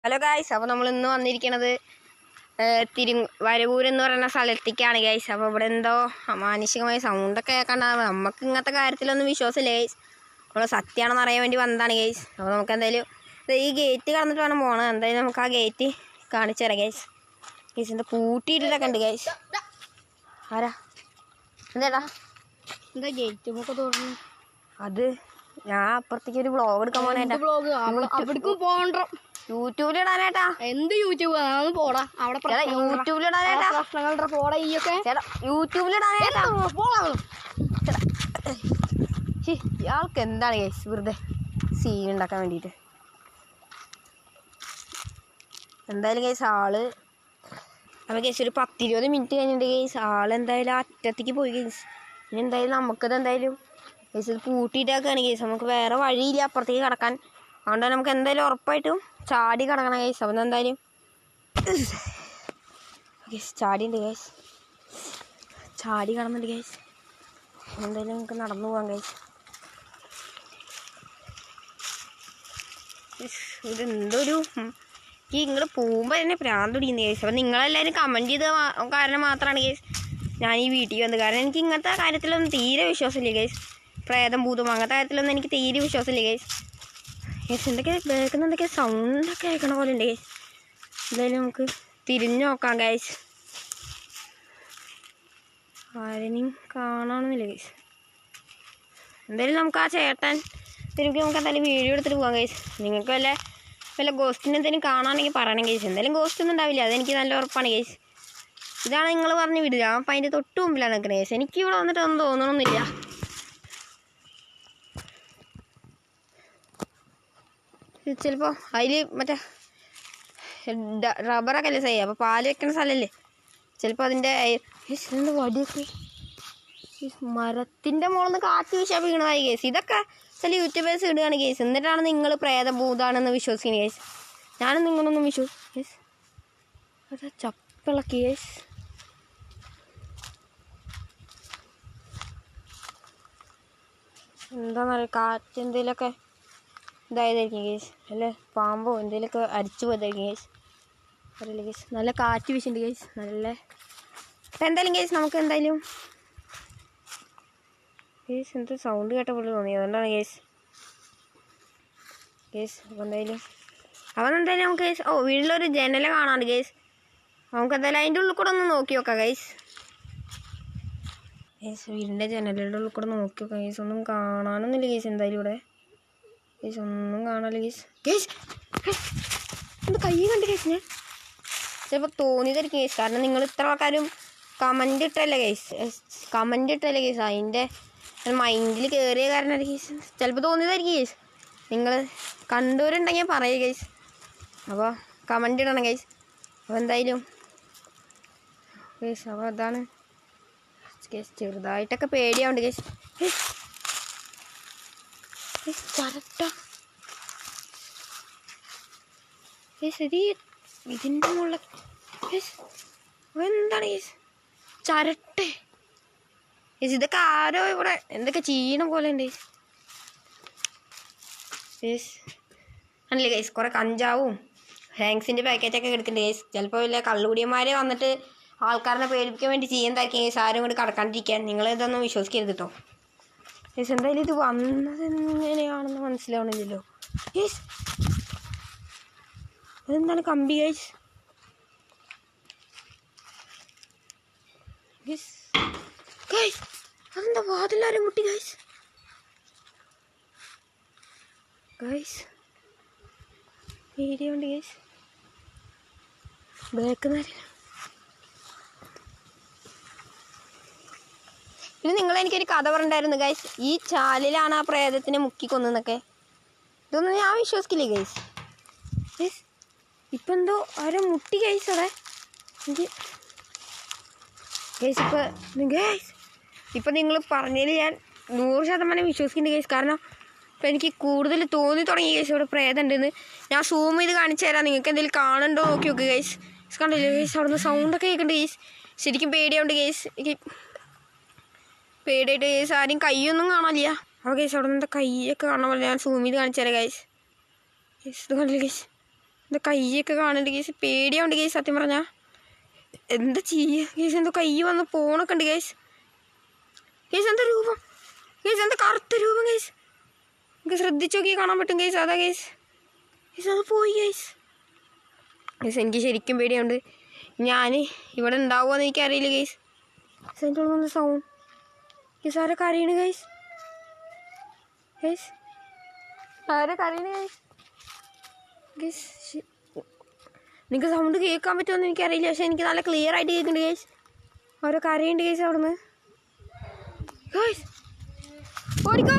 Hello guys, അപ്പോൾ നമ്മൾ ഇന്ന് വന്നിരിക്കുന്നത് വരവൂർ എന്ന് പറയുന്ന സ്ഥലത്തേക്കാണ് ഗൈസ്. അപ്പോൾ ഇവിടെ എന്തോ അമാനുഷികമായ സൗണ്ടൊക്കെ കേൾക്കണ്ടാവും. നമുക്ക് ഇങ്ങനത്തെ കാര്യത്തിലൊന്നും വിശ്വാസമില്ല ഗൈസ്. നമ്മൾ സത്യമാണെന്ന് അറിയാൻ വേണ്ടി വന്നതാണ് ഗൈസ്. അപ്പോൾ നമുക്ക് എന്തായാലും ഈ ഗേറ്റ് കടന്നിട്ട് വേണം പോകണം. എന്തായാലും നമുക്ക് ആ ഗേറ്റ് കാണിച്ചു തരാം ഗൈസ്. ഗൈസ് എന്താ പൂട്ടിയിട്ടിട്ടൊക്കെ ഉണ്ട് ഗൈസ്. ആരാ എന്താ ഗേറ്റ് ഒക്കെ തുറന്നു? അത് ഞാൻ അപ്പുറത്തേക്ക് ഒരു വ്ളോഗ് എടുക്കാൻ പോകണേട്ടാ. യൂട്യൂബിലിടാനേട്ടാ. എന്ത് യൂട്യൂബ് പോടാ അവിടെ യൂട്യൂബിലിടാനേട്ടാ. പ്രശ്നങ്ങളുടെ പോടാ ഈ ഒക്കെ യൂട്യൂബിലിടാനേട്ടാ. ഇയാൾക്ക് എന്താണ് ഗൈസ് വെറുതെ സീൻ ഉണ്ടാക്കാൻ വേണ്ടിയിട്ട്. എന്തായാലും ഗൈസ് ആള് അപ്പോൾ ഗൈസ് ഒരു 10-20 മിനിറ്റ് കഴിഞ്ഞിട്ട് ഗൈസ് ആളെന്തായാലും അറ്റത്തേക്ക് പോയി ഗൈസ്. ഇനി എന്തായാലും നമുക്കത് എന്തായാലും ഗൈസ് ഇത് പൂട്ടിയിട്ടൊക്കെയാണ് ഗൈസ്. നമുക്ക് വേറെ വഴിയില്ല അപ്പുറത്തേക്ക് കിടക്കാൻ. അതുകൊണ്ട് നമുക്ക് എന്തായാലും ഉറപ്പായിട്ടും ചാടി കിടക്കണം ഗൈസ്. അപ്പം എന്തായാലും ഗൈസ് ചാടിയുണ്ട് ഗൈസ്. ചാടി കിടന്നുണ്ട് ഗൈസ്. എന്തായാലും നമുക്ക് നടന്നു പോകാം ഗൈസ്. ഇതെന്തൊരു ഈ നിങ്ങൾ പോകുമ്പോൾ തന്നെ പ്രാന്ത് പിടിക്കുന്നു ഗൈസ്. അപ്പം നിങ്ങളെല്ലാവരും കമൻറ്റ് ചെയ്ത കാരണം മാത്രമാണ് ഗൈസ് ഞാൻ ഈ വീട്ടിൽ വന്നത്. കാരണം എനിക്ക് ഇങ്ങനത്തെ കാര്യത്തിലൊന്നും തീരെ വിശ്വാസമില്ല ഗൈസ്. പ്രേതം ഭൂതം അങ്ങനത്തെ കാര്യത്തിലൊന്നും എനിക്ക് തീരെ വിശ്വാസമില്ല ഗൈസ്. ഗൈസ് എന്തൊക്കെ കേൾക്കുന്ന എന്തൊക്കെ സൗണ്ടൊക്കെ കേൾക്കണ പോലെ ഉണ്ട് ഗൈസ്. എന്തായാലും നമുക്ക് തിരിഞ്ഞു നോക്കാം ഗൈസ്. ആരെയും കാണണമെന്നില്ല ഗൈസ്. എന്തായാലും നമുക്ക് ആ ചേട്ടൻ തിരുമ്പി നമുക്ക് എന്തായാലും വീഡിയോ എടുത്തിട്ട് പോകാം ഗൈസ്. നിങ്ങൾക്ക് വല്ല ഗോസ്റ്റിന് എന്തെങ്കിലും കാണാണെങ്കിൽ പറയണം ഗൈസ്. എന്തായാലും ഗോസ്റ്റ് ഒന്നും ഉണ്ടാവില്ല, അതെനിക്ക് നല്ല ഉറപ്പാണ് ഗൈസ്. ഇതാണ് നിങ്ങൾ പറഞ്ഞ് വിടുക. അപ്പം അതിൻ്റെ തൊട്ട് മുമ്പിലാണ് നിൽക്കുന്നത് ഗൈസ്. എനിക്ക് ഇവിടെ വന്നിട്ട് ഒന്നും തോന്നണമെന്നില്ല. ചിലപ്പോൾ അതിൽ മറ്റേ റബ്ബറൊക്കെ അല്ലേ ചെയ്യുക, അപ്പോൾ പാല് വെക്കുന്ന സ്ഥലമല്ലേ, ചിലപ്പോൾ അതിൻ്റെ എന്താ വടിയൊക്കെ മരത്തിൻ്റെ മുകളിൽ നിന്ന് കാറ്റ് വീശാൻ വീണതായി കേസ്. ഇതൊക്കെ ചില യൂട്യൂബേഴ്സ് ഇടുകയാണ് കേസ്. എന്നിട്ടാണ് നിങ്ങൾ പ്രേതഭൂതാണെന്ന് വിശ്വസിക്കുന്നത് കേസ്. ഞാനും നിങ്ങളൊന്നും കേസ്. അതാ ചപ്പിളക്കി കേസ്. എന്താണെന്നറിയാം, കാറ്റ് എന്തെങ്കിലുമൊക്കെ ഇതായതായിരിക്കും കേസ്. അല്ലേ പാമ്പോ എന്തെങ്കിലുമൊക്കെ അരിച്ചു പോയതായിരിക്കും കേസ്. അറിയില്ല കേസ്. നല്ല കാറ്റ് വീശുന്നുണ്ട് കേസ്. നല്ല അപ്പം എന്തായാലും കേസ് നമുക്ക് എന്തായാലും കേസ് എന്ത് സൗണ്ട് കേട്ട പോലെ തോന്നി, അതുകൊണ്ടാണ് കേസ്. അപ്പോൾ എന്തായാലും നമുക്ക് കേസ് വീട്ടിലൊരു ജനല കാണാണ്ട് കേസ്. നമുക്ക് എന്തായാലും അതിൻ്റെ ഉള്ളിൽ കൂടെ ഒന്ന് നോക്കി നോക്കാം ഗൈസ്. വീടിൻ്റെ ജനലയുടെ ഉള്ളിൽ കൂടെ നോക്കി നോക്കാം ഗൈസ്. ഒന്നും കാണാനൊന്നുമില്ല കേസ്. എന്തായാലും ഇവിടെ കേസ് ഒന്നും കാണാനില്ല കേസ്. എന്ത് കൈ കണ്ട് കേസ്. ഞാൻ ചിലപ്പോൾ തോന്നിയതായിരിക്കും കേസ്. കാരണം നിങ്ങൾ ഇത്ര ആൾക്കാരും കമൻ്റ് ഇട്ടല്ലേ കേസ്. അതിൻ്റെ മൈൻഡിൽ കയറിയ കാരണം കേസ്. ചിലപ്പോൾ തോന്നിയതായിരിക്കും കേസ്. നിങ്ങൾ കണ്ടവരുണ്ടെങ്കിൽ പറയുക കേസ്. അപ്പോൾ കമൻ്റ് ഇടണം കേസ്. അപ്പോൾ എന്തായാലും കേസ് അപ്പോൾ അതാണ് കേസ്. ചെറുതായിട്ടൊക്കെ പേടിയാവുണ്ട് കേസ്. ചരട്ട ശരി ഇതിൻ്റെ മുകളിൽ എന്താണ് കേസ് ചരട്ടെ കേസ്. ഇതൊക്കെ ആരോ ഇവിടെ എന്തൊക്കെ ചെയ്യണ പോലെ ഉണ്ട് കേസ്. ആണല്ലേ കേസ്. കുറേ കഞ്ചാവും ഹാങ്സിൻ്റെ പാക്കറ്റൊക്കെ എടുക്കുന്നുണ്ട് കേസ്. ചിലപ്പോൾ വല്ല കള്ളുകുടിയന്മാർ വന്നിട്ട് ആൾക്കാരെ പേടിപ്പിക്കാൻ വേണ്ടി ചെയ്യുന്നതായിരിക്കും കേസ്. ആരും കൂടി കടക്കാണ്ടിരിക്കാൻ. നിങ്ങളിതൊന്നും വിശ്വസിക്കരുത് കേട്ടോ കേസ്. എന്തായാലും ഇത് വന്നത് എങ്ങനെയാണെന്ന് മനസ്സിലാവണില്ലല്ലോ കേസ്. അതെന്താണ് കമ്പി ഗൈസ്. ഗൈസ് അതെന്താ വാതിലാരും മുട്ടി ഗൈസ്. വീഡിയോ ഉണ്ട് ഗൈസ്. ബ്രേക്കുന്നേരം പിന്നെ നിങ്ങളെനിക്കൊരു കഥ പറഞ്ഞിട്ടുണ്ടായിരുന്നു ഗൈസ്. ഈ ചാലിലാണ് ആ പ്രേതത്തിനെ മുക്കിക്കൊന്നൊക്കെ. ഇതൊന്നും ഞാൻ വിശ്വസിക്കില്ലേ ഗൈസ്. ഇപ്പം എന്തോ ആരോ മുട്ടി ഗൈസ് അവിടെ എനിക്ക് ഗൈസ്. ഇപ്പം നിങ്ങൾ പറഞ്ഞതിൽ ഞാൻ 100% വിശ്വസിക്കുന്നുണ്ട് ഗൈസ്. കാരണം ഇപ്പം എനിക്ക് കൂടുതൽ തോന്നി തുടങ്ങി ഗൈസ് ഇവിടെ പ്രേതം ഉണ്ടെന്ന്. ഞാൻ സൂം ചെയ്ത് കാണിച്ചു തരാം. നിങ്ങൾക്ക് എന്തെങ്കിലും കാണുന്നുണ്ടോ നോക്കി നോക്ക് ഗൈസ്. കണ്ടില്ലേ ഗൈസ്, അവിടെ നിന്ന് സൗണ്ടൊക്കെ കേൾക്കുന്നുണ്ട് ഗൈസ്. ശരിക്കും പേടിയാവുണ്ട് ഗൈസ്. എനിക്ക് പേടിയായിട്ട് ഗൈസ്. ആരും കൈയൊന്നും കാണാനില്ല. അപ്പോൾ ഗൈസ് അവിടെ നിന്ന് കൈയൊക്കെ കാണാൻ പോലെ ഞാൻ സൂം ചെയ്ത് കാണിച്ചു തരാം ഗൈസ്. ഇത് കണ്ടില്ലേ ഗൈസ്. എന്താ കയ്യൊക്കെ കാണുന്നുണ്ട് കേസ്, പേടിയാവുണ്ട് കേസ് സത്യം പറഞ്ഞാൽ. എന്താ ചെയ്യുക കേസ്, എന്തോ കൈ വന്ന് പോണൊക്കെ ഉണ്ട് കേസ്. കേസ് എന്താ രൂപം, കേസ് എന്താ കറുത്ത രൂപം കേസ്. എനിക്ക് ശ്രദ്ധിച്ചു നോക്കി കാണാൻ പറ്റും കേസ്. അതാ കേസ്, കേസ് അത് പോയി കേസ്. കേസ് എനിക്ക് ശരിക്കും പേടിയുണ്ട്. ഞാൻ ഇവിടെ ഉണ്ടാവുമെന്ന് എനിക്കറിയില്ല കേസ്. കേസ് അതിൻ്റെ ഉള്ളിൽ നിന്ന് സൗണ്ട് കേസ്. ആരൊക്കെ അറിയണ് കേസ്, കേസ് ആരൊക്കെ അറിയണ കേസ്. കേസ് നിങ്ങൾക്ക് സൗണ്ട് കേൾക്കാൻ പറ്റുമെന്ന് എനിക്കറിയില്ല, പക്ഷെ എനിക്ക് നല്ല ക്ലിയർ ആയിട്ട് കേൾക്കുന്നുണ്ട് കേസ്. ഓരോ കരയുണ്ട് കേസ് അവിടുന്ന്. ഓടിക്കോ.